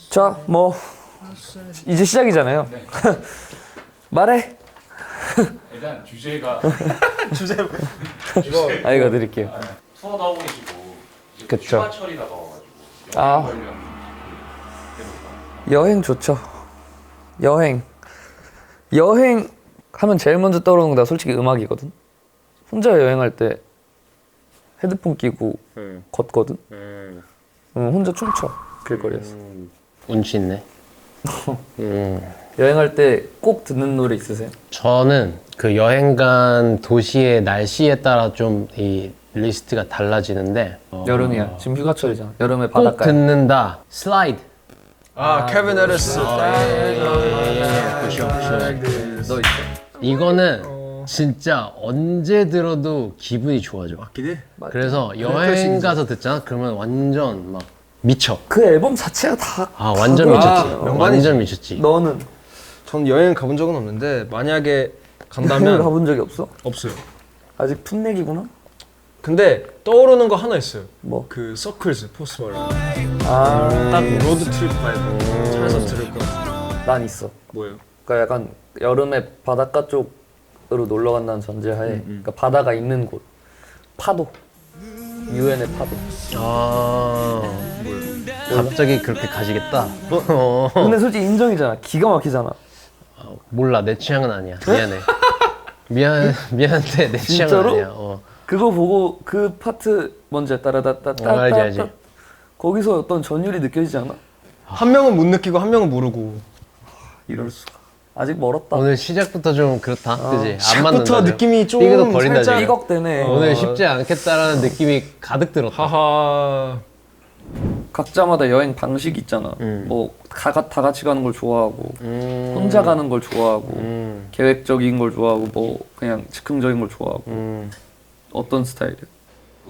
자, 뭐 이제 시작이잖아요. 네. 말해. 일단 주제가 아, 이거 드릴게요. 투어 다운이시고 그쵸. 휴가철이라 가지고 아. 관련 해볼까? 여행 좋죠. 여행 하면 제일 먼저 떠오르는 거 나 솔직히 음악이거든. 혼자 여행할 때 헤드폰 끼고 걷거든. 혼자 춤춰 길거리에서. 운치 있네. 여행할 때 꼭 듣는 노래 있으세요? 저는 그 여행 간 도시의 날씨에 따라 좀 이 리스트가 달라지는데 여름이야. 지금 휴가철이잖아. 여름에 꼭 바닷가에. 듣는다. 슬라이드. 케빈 에리스. 너 있어? 이거는 진짜 언제 들어도 기분이 좋아져. 기대? 그래서 여행 가서 듣잖아. 그러면 완전 막 미쳐. 그 앨범 자체가 다. 아 완전 미쳤지. 명반이지. 완전 미쳤지. 너는 전 여행 가본 적은 없는데 만약에 여행을 간다면 가본 적이 없어? 없어요. 아직 풋내기구나. 근데 떠오르는 거 하나 있어요. 뭐? 그 서클즈 포스트 말로. 아, 딱 로드 트립 바이브. 차에서 들을 거. 난 있어. 뭐예요? 그러니까 약간 여름에 바닷가 쪽으로 놀러 간다는 전제하에, 그러니까 바다가 있는 곳. 파도. 유엔의 파도. 아 갑자기 그렇게 가시겠다. 근데 솔직히 인정이잖아. 기가 막히잖아. 몰라 내 취향은 아니야. 미안해. 미안한데 내 취향은 진짜로? 아니야. 그거 보고 그 파트 뭔지 따라다따따따 알지. 거기서 어떤 전율이 느껴지지 않아? 한 명은 못 느끼고 한 명은 모르고. 이럴 수가. 아직 멀었다. 오늘 시작부터 좀 그렇다. 그지? 안 시작부터 맞는다. 느낌이 좀 삐그덕 거린다 살짝 지금. 삐걱대네. 오늘 쉽지 않겠다라는 느낌이 가득 들었다. 하하. 각자마다 여행 방식이 있잖아. 뭐 다 같이 가는 걸 좋아하고 혼자 가는 걸 좋아하고 계획적인 걸 좋아하고 뭐 그냥 즉흥적인 걸 좋아하고 어떤 스타일이야?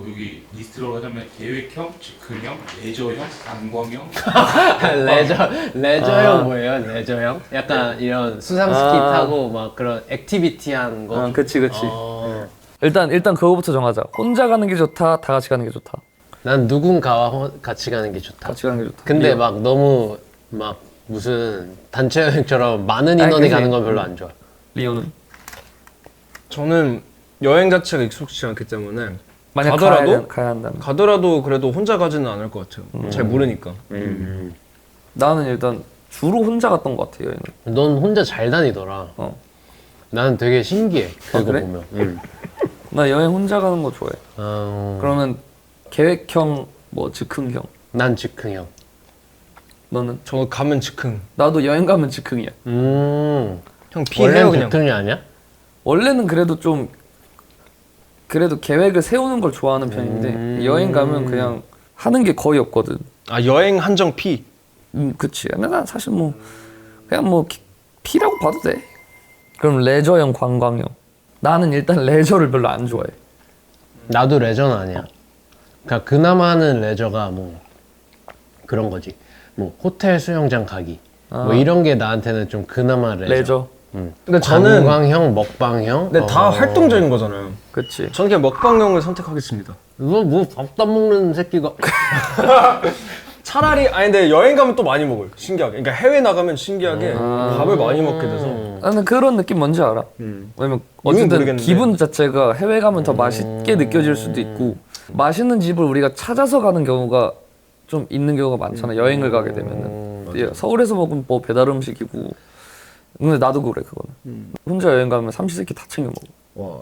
여기 리스트로 하자면 계획형, 즉흥형, 레저형, 관광형. 레저형 뭐예요? 레저형? 약간 이런 수상 스키 타고 막 그런 액티비티한 거. 그치. 일단 그거부터 정하자. 혼자 가는 게 좋다, 다 같이 가는 게 좋다. 난 누군가와 같이 가는 게 좋다. 같이 가는 게 좋다. 근데 리오. 막 너무 막 무슨 단체 여행처럼 많은 아니, 인원이 그치. 가는 건 별로 안 좋아. 리오는 저는 여행 자체가 익숙치 않기 때문에 만약 가더라도 가야 한다면 가더라도 그래도 혼자 가지는 않을 것 같아요. 잘 모르니까. 나는 일단 주로 혼자 갔던 것 같아 여행을. 넌 혼자 잘 다니더라. 나는 되게 신기해. 그거 그래? 보면. 나 여행 혼자 가는 거 좋아해. 그럼 그러면 계획형, 뭐 즉흥형. 난 즉흥형. 너는? 저 가면 즉흥. 나도 여행 가면 즉흥이야. 형 피해요 원래는 그냥. 즉흥이 아니야? 원래는 그래도 좀 그래도 계획을 세우는 걸 좋아하는 편인데 여행 가면 그냥 하는 게 거의 없거든. 아 여행 한정 피. 그치. 근데 난 사실 뭐 그냥 뭐 피라고 봐도 돼. 그럼 레저형, 관광형. 나는 일단 레저를 별로 안 좋아해. 나도 레저는 아니야. 그러니까 그나마 하는 레저가 뭐 그런 거지. 뭐 호텔 수영장 가기. 뭐 이런 게 나한테는 좀 그나마 레저. 근데 저는 관광형, 먹방형. 근데 다 활동적인 거잖아요. 그치. 저는 그냥 먹방형을 선택하겠습니다. 뭐 밥도 안 먹는 새끼가. 차라리 아니 근데 여행 가면 또 많이 먹어요. 신기하게. 그러니까 해외 나가면 신기하게 밥을 많이 먹게 돼서. 나는 그런 느낌 뭔지 알아. 왜냐면 어쨌든 모르겠는데. 기분 자체가 해외 가면 더 맛있게 느껴질 수도 있고 맛있는 집을 우리가 찾아서 가는 경우가 좀 있는 경우가 많잖아. 여행을 가게 되면은 서울에서 먹으면 뭐 배달 음식이고. 근데 나도 그래 그거는. 혼자 여행 가면 삼시세끼 다 챙겨 먹어. 와.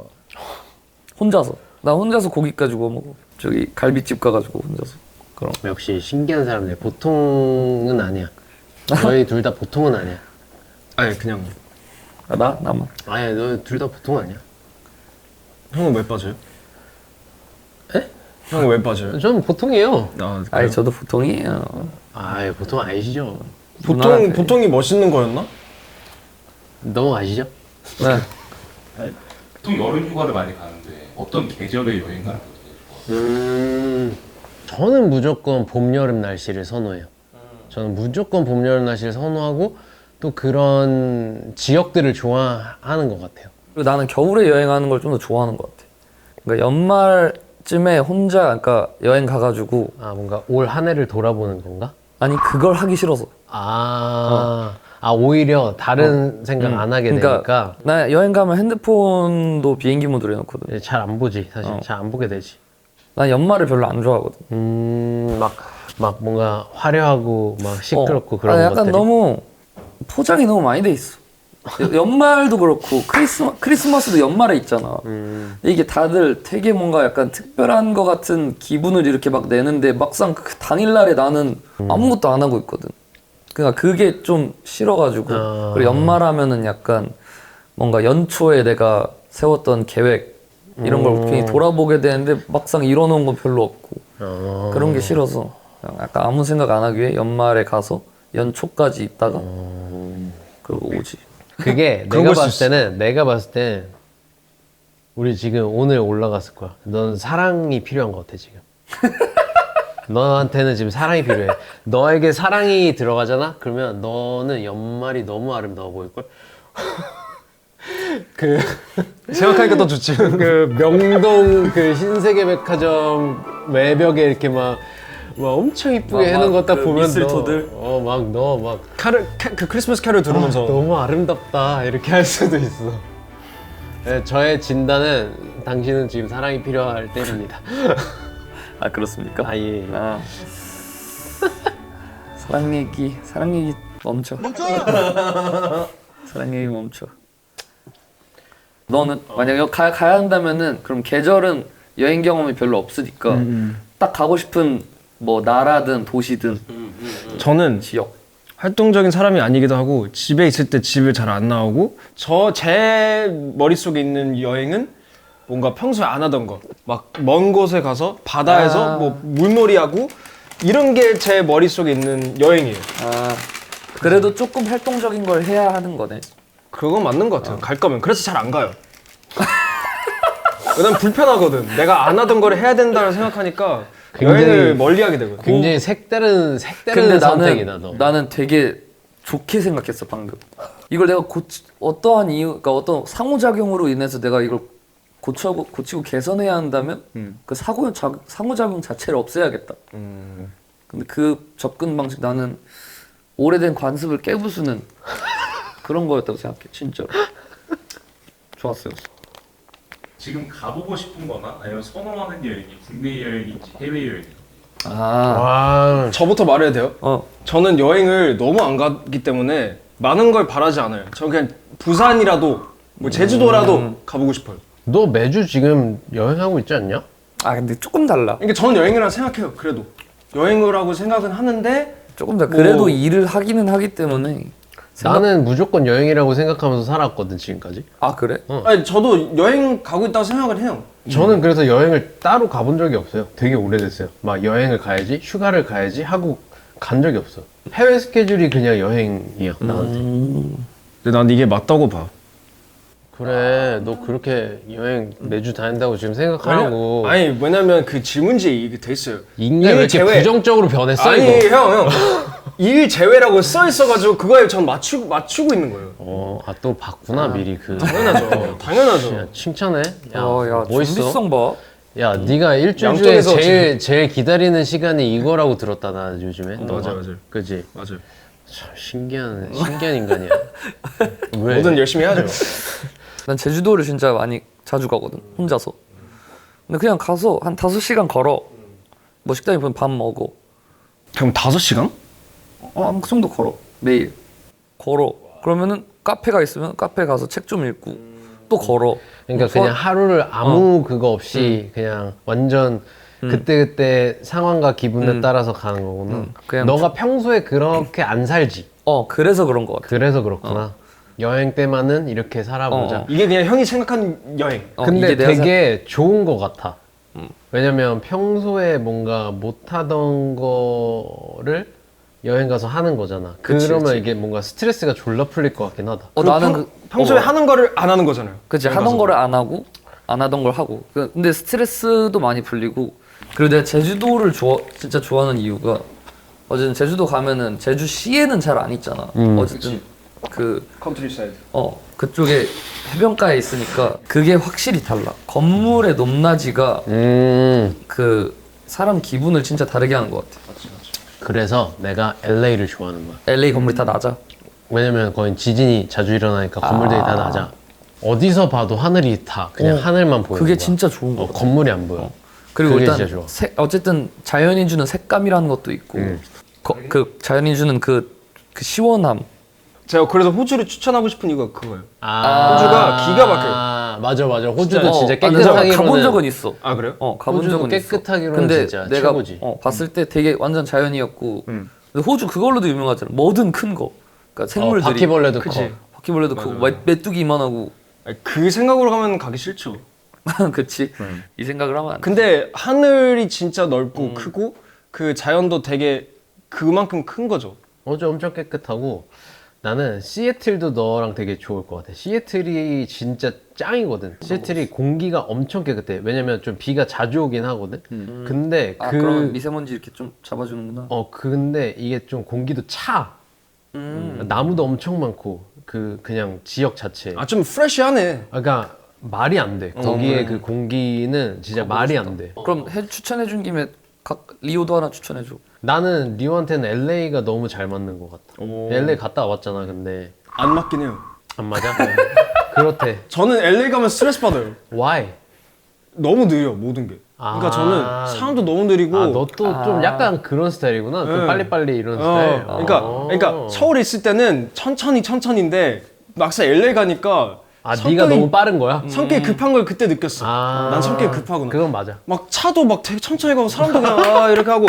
혼자서. 나 혼자서 고기까지 구워 먹어. 저기 갈비집 가가지고 혼자서. 그럼. 역시 신기한 사람들. 보통은 아니야. 저희 둘 다 보통은 아니야. 아니 그냥 나만. 아니 너 둘 다 보통 아니야. 형은 왜 빠져요? 에? 형은 왜 빠져요? 저는 보통이에요. 아니 저도 보통이에요. 아 보통 아니시죠? 누나한테. 보통이 멋있는 거였나? 넘어가시죠? 네. 보통 여름 휴가를 많이 가는데 어떤 계절의 여행 가는 거 되게 좋아? 저는 무조건 봄, 여름 날씨를 선호해요. 저는 무조건 봄, 여름 날씨를 선호하고 또 그런 지역들을 좋아하는 것 같아요. 그리고 나는 겨울에 여행하는 걸 좀 더 좋아하는 것 같아. 그러니까 연말쯤에 혼자 그러니까 여행 가가지고 아 뭔가 올 한 해를 돌아보는 건가? 아니 그걸 하기 싫어서. 오히려 다른 생각 안 하게 되니까 나 여행 가면 핸드폰도 비행기 모드로 해놓거든. 잘 안 보지 사실. 잘 안 보게 되지. 난 연말을 별로 안 좋아하거든. 막 뭔가 화려하고 막 시끄럽고 그런 약간 것들이 너무 포장이 너무 많이 돼 있어. 연말도 그렇고 크리스마스도 연말에 있잖아. 이게 다들 되게 뭔가 약간 특별한 것 같은 기분을 이렇게 막 내는데 막상 그 당일날에 나는 아무것도 안 하고 있거든. 그러니까 그게 좀 싫어가지고 그리고 연말하면은 약간 뭔가 연초에 내가 세웠던 계획 이런 걸 괜히 돌아보게 되는데 막상 이뤄놓은 건 별로 없고 그런 게 싫어서 그냥 약간 아무 생각 안 하기 위해 연말에 가서 연초까지 있다가 그리고 오지. 그게 그런 걸 수 내가 봤을 때 우리 지금 오늘 올라갔을 거야. 넌 사랑이 필요한 것 같아 지금. 너한테는 지금 사랑이 필요해. 너에게 사랑이 들어가잖아? 그러면 너는 연말이 너무 아름다워 보일걸? 생각하니까 더 좋지. 그 명동 그 신세계백화점 외벽에 이렇게 막 엄청 이쁘게 해놓은 거 딱 그 보면 미술토들? 너 그 크리스마스 캐롤 들으면서 너무 아름답다 이렇게 할 수도 있어. 네, 저의 진단은 당신은 지금 사랑이 필요할 때입니다. 아 그렇습니까? 예. 사랑 얘기 멈춰. 사랑 얘기 멈춰. 너는 만약에 가야 한다면은 그럼 계절은 여행 경험이 별로 없으니까 딱 가고 싶은 뭐 나라든 도시든 저는 지역. 활동적인 사람이 아니기도 하고 집에 있을 때 집을 잘 안 나오고 제 머릿속에 있는 여행은 뭔가 평소에 안 하던 거 막 먼 곳에 가서 바다에서 뭐 물놀이하고 이런 게 제 머릿속에 있는 여행이에요. 그래도 조금 활동적인 걸 해야 하는 거네. 그건 맞는 것 같아요. 갈 거면. 그래서 잘 안 가요. 왜냐면 불편하거든. 내가 안 하던 걸 해야 된다고 생각하니까 여행을 멀리하게 되거든. 굉장히 색다른 근데 선택이다 너. 나는 되게 좋게 생각했어 방금. 이걸 내가 어떠한 이유, 그러니까 어떤 상호작용으로 인해서 내가 이걸 고치고 개선해야 한다면 그 상호작용 자체를 없애야겠다. 근데 그 접근 방식 나는 오래된 관습을 깨부수는 그런 거였다고 생각해 진짜로. 좋았어요. 지금 가보고 싶은 거나 아니면 선호하는 여행이 국내 여행인지 해외 여행인지. 와. 저부터 말해야 돼요? 저는 여행을 너무 안 가기 때문에 많은 걸 바라지 않아요. 저 그냥 부산이라도 뭐 제주도라도 가보고 싶어요. 너 매주 지금 여행하고 있지 않냐? 근데 조금 달라. 그러니까 저는 여행이라 생각해요. 그래도 여행이라고 생각은 하는데 조금 더 그래도 일을 하기는 하기 때문에 나는 무조건 여행이라고 생각하면서 살았거든 지금까지. 그래? 아니 저도 여행 가고 있다고 생각을 해요. 저는 그래서 여행을 따로 가본 적이 없어요. 되게 오래됐어요. 막 여행을 가야지, 휴가를 가야지 하고 간 적이 없어. 해외 스케줄이 그냥 여행이야 나한테. 근데 난 이게 맞다고 봐. 그래, 너 그렇게 여행 매주 다닌다고 지금 생각하고. 아니 왜냐면 그 질문지에 이게 돼 있어요. 인간 왜 이렇게 부정적으로 변했어 아니 이거? 형 일 제외라고 써 있어가지고 그거에 전 맞추고 있는 거예요. 또 봤구나 미리 그. 당연하죠. 당연하죠. 야, 칭찬해. 야, 야 멋있어. 준비성 봐. 야, 네가 일주일 중에 양쪽에서 제일 기다리는 시간이 이거라고 들었다 나 요즘에. 너가. 맞아. 그지? 맞아요. 참 신기한 인간이야. 왜? 뭐든 열심히 해야죠. 난 제주도를 진짜 자주 가거든 혼자서. 근데 그냥 가서 한 5시간 걸어. 뭐 식당에 보면 밥 먹어. 그럼 5시간? 그 정도 걸어. 매일 걸어. 그러면은 카페가 있으면 카페 가서 책 좀 읽고 또 걸어. 그러니까 그냥 하루를 아무 그거 없이 그냥 완전 그때 상황과 기분에 따라서 가는 거구나. 그냥 너가 평소에 그렇게 안 살지. 그래서 그런 거 같아. 그래서 그렇구나. 여행 때만은 이렇게 살아보자. 이게 그냥 형이 생각하는 여행. 근데 이게 내가 되게 좋은 거 같아. 왜냐면 평소에 뭔가 못하던 거를 여행 가서 하는 거잖아. 그치, 그러면 그치. 이게 뭔가 스트레스가 졸라 풀릴 것 같긴 하다. 나는 평소에 하는 거를 안 하는 거잖아요. 그치 여행 하던 가서. 거를 안 하고 안 하던 걸 하고. 근데 스트레스도 많이 풀리고. 그리고 내가 제주도를 진짜 좋아하는 이유가 어쨌든 제주도 가면은 제주시에는 잘 안 있잖아. 어쨌든 컨트리사이드. 그쪽에 해변가에 있으니까 그게 확실히 달라. 건물의 높낮이가 그 사람 기분을 진짜 다르게 하는 것 같아. 그래서 내가 LA를 좋아하는 거야. LA 건물이 다 낮아. 왜냐면 거긴 지진이 자주 일어나니까 건물들이 다 낮아. 어디서 봐도 하늘이 다 그냥 하늘만 보여. 그게 진짜 좋은 거. 건물이 안 보여. 그리고 그게 일단 진짜 좋아. 어쨌든 자연이 주는 색감이라는 것도 있고 그 자연이 주는 그 시원함. 제가 그래서 호주를 추천하고 싶은 이유가 그거예요. 아, 호주가 기가 막혀요. 맞아. 호주도 진짜 내가 깨끗하기로는 가본 적은 있어. 아 그래요? 가본 호주도 적은 있어. 깨끗하기로는 근데 진짜 내가 최고지. 봤을 때 되게 완전 자연이었고 근데 호주 그걸로도 유명하잖아. 뭐든 큰 거. 그러니까 생물들이 바퀴벌레도 커. 바퀴벌레도 크고 메뚜기 이만하고. 아니, 그 생각으로 가면 가기 싫죠. 그치. 이 생각을 하면 안 돼. 근데 하늘이 진짜 넓고 크고 그 자연도 되게 그만큼 큰 거죠. 호주 엄청 깨끗하고 나는 시애틀도 너랑 되게 좋을 것 같아. 시애틀이 진짜 짱이거든. 시애틀이 공기가 엄청 깨끗해. 왜냐면 좀 비가 자주 오긴 하거든. 근데 그럼 미세먼지 이렇게 좀 잡아주는구나. 근데 이게 좀 공기도 차. 나무도 엄청 많고 그냥 지역 자체. 아 좀 프레시하네. 그러니까 말이 안 돼. 거기에 그 공기는 진짜 말이 안 돼. 그럼 추천해준 김에 각 리오도 하나 추천해줘. 나는 리오한테는 LA가 너무 잘 맞는 것 같아. LA 갔다 와봤잖아. 근데 안 맞긴 해요. 안 맞아? 그렇대. 저는 LA 가면 스트레스 받아요. Why? 너무 느려 모든 게. 그러니까 저는 사람도 너무 느리고. 너 또 좀 약간 그런 스타일이구나. 좀 네. 빨리빨리 이런 스타일. 그러니까 서울에 있을 때는 천천히인데 막상 LA 가니까 네가 너무 빠른 거야? 성격이 급한 걸 그때 느꼈어. 난 성격이 급하구나. 그건 맞아. 막 차도 막 되게 천천히 가고 사람도 그냥 이렇게 하고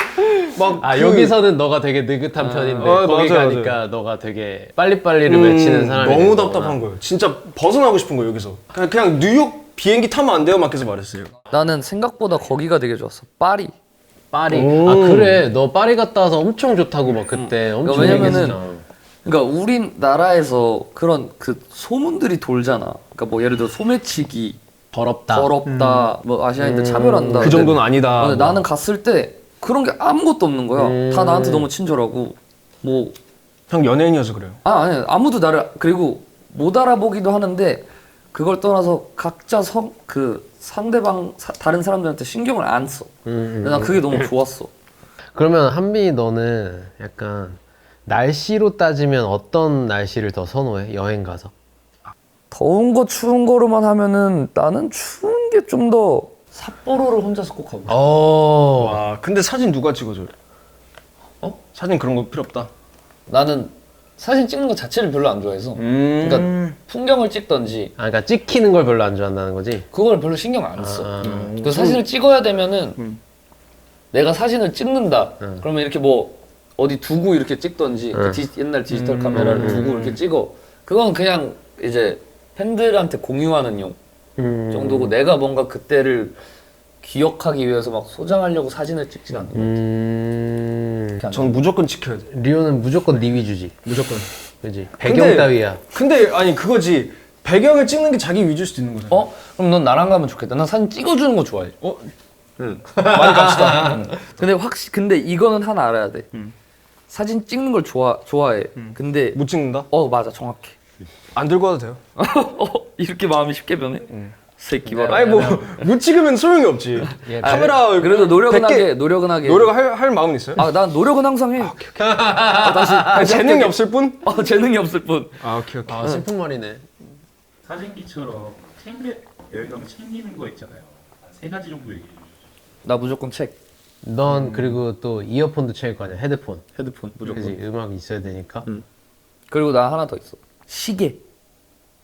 막 여기서는 너가 되게 느긋한 편인데 거기 맞아요, 가니까 너가 되게 빨리빨리를 외치는 사람이 너무 되는 답답한 거구나. 거예요. 진짜 벗어나고 싶은 거예요 여기서. 그냥 뉴욕 비행기 타면 안 돼요? 막 계속 말했어요. 나는 생각보다 거기가 되게 좋았어. 파리. 파리. 그래. 너 파리 갔다 와서 엄청 좋다고 막 그때 엄청 왜냐면은 얘기했잖아. 그러니까 우리나라에서 그런 그 소문들이 돌잖아. 그러니까 뭐 예를 들어 소매치기, 더럽다. 뭐 아시아인들 차별한다. 그 정도는 아니다. 근데 나는 갔을 때 그런 게 아무것도 없는 거야. 다 나한테 너무 친절하고 뭐 형 연예인이어서 그래요. 아니 아무도 나를 그리고 못 알아보기도 하는데 그걸 떠나서 각자 상대방 다른 사람들한테 신경을 안 써. 근데 난 그게 너무 좋았어. 그러면 한빈이 너는 약간 날씨로 따지면 어떤 날씨를 더 선호해? 여행 가서? 더운 거 추운 거로만 하면은 나는 추운 게 좀 더 삿포로를 혼자서 꼭 가고 싶어. 와 근데 사진 누가 찍어줘요? 사진 그런 거 필요 없다. 나는 사진 찍는 거 자체를 별로 안 좋아해서 그러니까 풍경을 찍던지 그러니까 찍히는 걸 별로 안 좋아한다는 거지? 그걸 별로 신경 안 써. 그 사진을 찍어야 되면은 내가 사진을 찍는다. 그러면 이렇게 뭐 어디 두고 이렇게 찍던지 그 옛날 디지털 카메라를 두고 이렇게 찍어. 그건 그냥 이제 팬들한테 공유하는 용 정도고 내가 뭔가 그때를 기억하기 위해서 막 소장하려고 사진을 찍지 않는 거지. 전 무조건 지켜야 돼. 리오는 무조건 네 위주지. 무조건. 그지? 배경 따위야. 근데 아니 그거지. 배경을 찍는 게 자기 위주일 수도 있는 거잖아. 그럼 넌 나랑 가면 좋겠다. 난 사진 찍어주는 거 좋아해. 많이 갑시다. 근데 이거는 하나 알아야 돼. 사진 찍는 걸 좋아해. 근데 못 찍는다? 맞아 정확해. 안 들고 와도 돼요. 이렇게 마음이 쉽게 변해? 새끼 봐라. 아니 뭐 못 찍으면 소용이 없지. 카메라 그래도 노력은 100개 하게 노력은 하게. 노력할 마음은 있어요? 난 노력은 항상 해. 아니, 재능이 없을 뿐? 재능이 없을 뿐. 오케이. 슬픈 말이네. 사진기처럼 여행 가면 챙기는 거 있잖아요. 한 3가지 정도 얘기해 주세요. 나 무조건 책, 넌 그리고 또 이어폰도 챙길 거 아니야? 헤드폰. 헤드폰 무조건. 그지? 음악이 있어야 되니까. 그리고 나 하나 더 있어. 시계.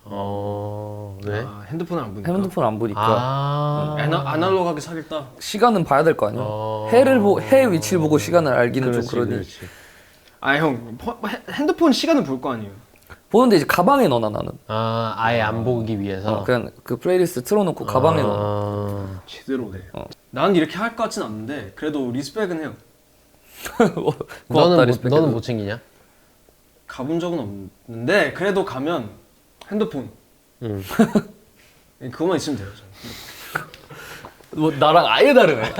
왜? 핸드폰을 안 보니까. 핸드폰 안 보니까 아날로그하게 사겠다. 시간은 봐야 될 거 아니야. 해 위치를 보고 시간을 알기는 좀 그러니. 형 핸드폰 시간을 볼 거 아니에요. 보는데 이제 가방에 넣어놔 나는. 아예 안 보기 위해서. 그냥 그 플레이리스트 틀어놓고 가방에 넣어. 제대로네. 난 이렇게 할 것 같진 않는데 그래도 리스펙은 해요. 너는 못 챙기냐? 가본 적은 없는데 그래도 가면 핸드폰. 그거만 있으면 돼요. 뭐 나랑 아예 다르네.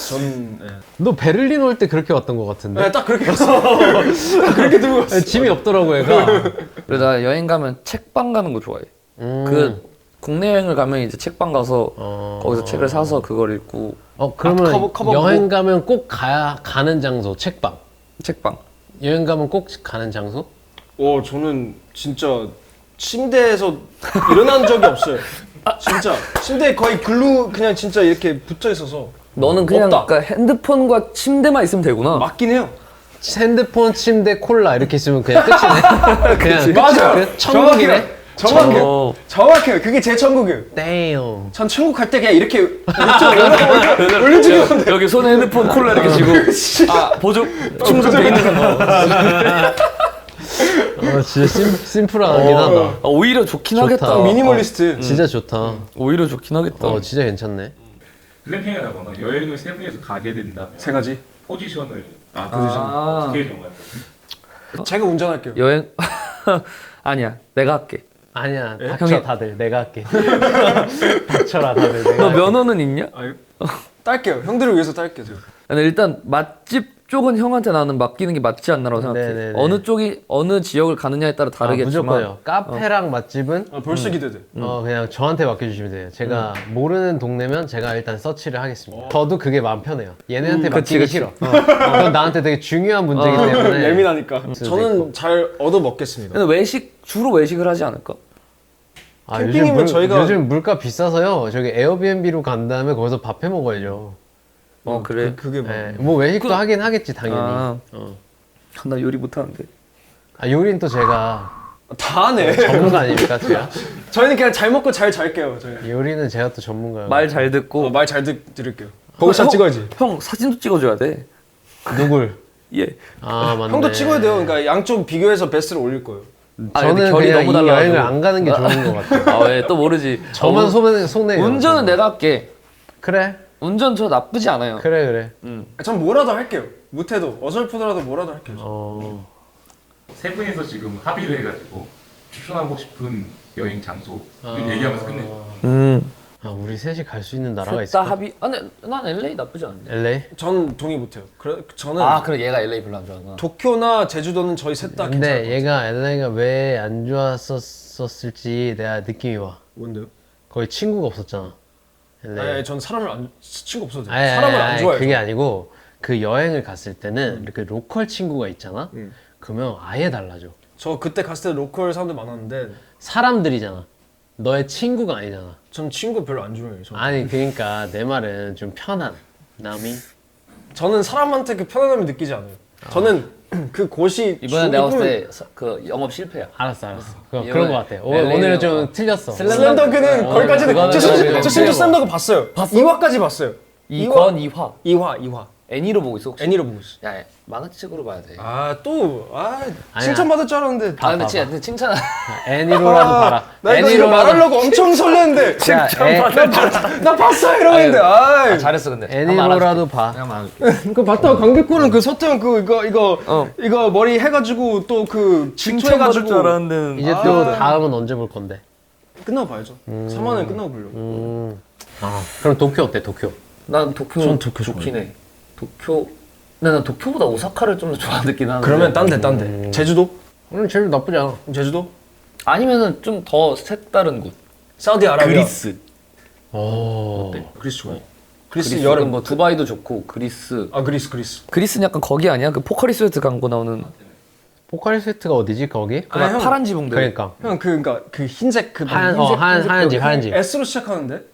전 너 베를린 올 때 그렇게 왔던 것 같은데? 딱 그렇게 갔어. 그렇게 들고 갔어. 짐이 없더라고 얘가. 그래서 나 여행 가면 책방 가는 거 좋아해. 그 국내 여행을 가면 이제 책방 가서 거기서 책을 사서 그걸 읽고. 그러면 커버 여행 보고? 가면 꼭 가는 장소 책방. 책방. 여행 가면 꼭 가는 장소? 저는 진짜 침대에서 일어난 적이 없어요. 진짜 침대에 거의 그냥 진짜 이렇게 붙어 있어서 너는 그냥 없다. 그러니까 핸드폰과 침대만 있으면 되구나. 맞긴 해요. 핸드폰, 침대, 콜라 이렇게 있으면 그냥 끝이네. 그냥 맞아요. 그냥 천국이네. 정확해요. 어. 정확해요. 그게 제 천국이에요. damn. 전 천국 갈 때 그냥 이렇게 올려주는 건데. 여기 손에 핸드폰 콜라 이렇게 쥐고 보조 충전돼 있는 거. 진짜 심플하긴 하다. 오히려 좋긴 좋다. 하겠다. 미니멀리스트. 진짜 좋다. 오히려 좋긴 하겠다. 진짜 괜찮네. 글램핑을 하거나 여행을 세 분이서 가게 된다면 세 가지. 포지션을 아. 어떻게 정할 거예요? 제가 운전할게요. 여행 아니야. 내가 할게. 아니야, 형이- 닥쳐 다들 내가 할게. 닥쳐라 다들 내가 너 할게. 면허는 있냐? 딸게요. 형들을 위해서 딸게요. 제가. 근데 일단 맛집 쪽은 형한테 나는 맡기는 게 맞지 않나라고 생각해. 네네네. 어느 쪽이 어느 지역을 가느냐에 따라 다르겠지만 무조건요. 카페랑 맛집은 벌써 기대돼. 그냥 저한테 맡겨주시면 돼요. 제가 모르는 동네면 제가 일단 서치를 하겠습니다. 저도 그게 마음 편해요. 얘네한테 그치, 맡기기 그치. 싫어. 그건 나한테 되게 중요한 문제이기 때문에. 예민하니까. 저는 잘 얻어 먹겠습니다. 근데 주로 외식을 하지 않을까? 캠핑이면 저희가- 요즘 물가 비싸서요. 저기 에어비앤비로 간 다음에 거기서 밥 해 먹어야죠. 그래. 그게 뭐. 네, 뭐 외식도 하긴 하겠지 당연히. 나 요리 못하는데. 요리는 또 제가 다 하네. 전문가 아닙니까 제가? 저희는 그냥 잘 먹고 잘 잘게요. 저희. 요리는 제가 또 전문가예요. 말 잘 듣고. 말 잘 들을게요. 거기서 찍어야지. 형 사진도 찍어줘야 돼. 누굴? 예. 맞네. 형도 찍어야 돼요. 그러니까 양쪽 비교해서 베스트를 올릴 거예요. 저는 결이 그냥 너무 이 달라가지고. 여행을 안 가는 게 좋은 것 같아요. 왜 또 모르지. 저만 손해. 운전은 내가 할게. 그래. 운전 저 나쁘지 않아요. 그래. 전 뭐라도 할게요. 못해도 어설프더라도 뭐라도 할게요. 세 분이서 지금 합의를 해가지고 추천하고 싶은 여행 장소를 얘기하면서 끝내요. 우리 셋이 갈 수 있는 나라가 다 있을까? 합의. 근데 난 LA 나쁘지 않은데. LA? 전 동의 못해요. 저는 그래 얘가 LA 별로 안 좋아하구나. 도쿄나 제주도는 저희 셋 다 괜찮아요. 근데 얘가 LA가 왜 안 좋았었을지 내가 느낌이 와. 뭔데요? 거의 친구가 없었잖아. LA. 아니, 전 친구 없어도 돼요. 사람을 안 좋아해요. 그게 아니고 그 여행을 갔을 때는 이렇게 로컬 친구가 있잖아. 그러면 아예 달라져. 저 그때 갔을 때 로컬 사람들 많았는데 사람들이잖아. 너의 친구가 아니잖아. 전 친구 별로 안 좋아해요. 아니 그러니까 내 말은 좀 편한 남이. 저는 사람한테 그 편안함을 느끼지 않아요. 저는 그 곳이 이번에 내가 봤을 때 그 영업 실패야. 알았어. 그런 거 같아. LA 오늘은 좀 틀렸어. 슬램덩크는 거기까지는 그거는 저 심지어 슬램덩크 봤어요. 2화까지 봤어요. 2화. 2화. 애니로 보고 있어 혹시? 애니로 보고 있어. 야 만화책으로 봐야 돼. 칭찬받을 줄 알았는데. 근데 칭찬. 애니로라도 봐라. 나 이거 말하려고 엄청 설레는데 나 봤어 이러는데 잘했어 근데. 애니로라도 봐. 그냥 말할게. 그 봤다가 강백호는 그 서태현 이거 머리 해가지고 또 그 칭찬받을 줄 알았는데. 이제 또 다음은 언제 볼 건데? 끝나고 봐야죠. 3화는 끝나고 보려고. 그럼 도쿄 어때? 도쿄. 난 도쿄 전 도쿄 좋긴 해. 도쿄. 근데 난 도쿄보다 오사카를 좀 더 좋아하긴 하는데. 그러면 딴데 제주도? 제일 나쁘지 않아. 제주도? 아니면은 좀 더 색다른 곳. 사우디아라비아. 그리스. 그리스 좋아해. 그리스 그리스 여름. 뭐 두바이도 좋고 그리스. 그리스. 그리스는 약간 거기 아니야? 그 포카리스 웨트 광고 나오는 포카리스웨트가 어디지 거기? 그 막 형. 파란 지붕들. 그러니까 형 그러니까 그 흰색 그 하얀 집. S로 시작하는데?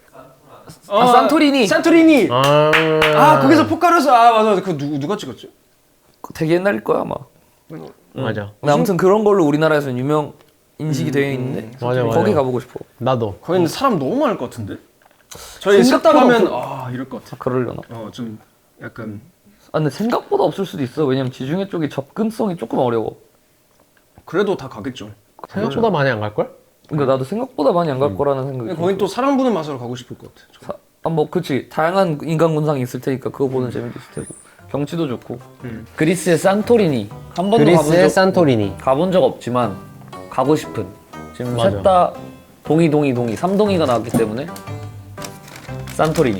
산토리니. 산토리니. 아, 거기서 포카리스 맞아. 그 누가 찍었지? 되게 옛날일 거야 아마. 맞아. 근데 아무튼 그런 걸로 우리나라에서는 유명 인식이 되어 있는데 맞아. 거기 가보고 싶어. 나도. 거기는 사람 너무 많을 것 같은데? 저희 셋다 가면 이럴 것 같아. 그러려나? 좀 약간 근데 생각보다 없을 수도 있어. 왜냐면 지중해 쪽이 접근성이 조금 어려워. 그래도 다 가겠죠. 생각보다 많이 안 갈걸? 그러니까 나도 생각보다 많이 안 갈 거라는 생각이. 근데 거긴 또 사람 보는 맛으로 가고 싶을 것 같아. 뭐 그치 다양한 인간 군상이 있을 테니까 그거 보는 재미도 있을 테고 경치도 좋고. 그리스의 산토리니 한 번도 그리스의 산토리니. 가본 적 없지만 가고 싶은. 지금 맞아. 셋 다 동의 3동의가 나왔기 때문에 산토리니.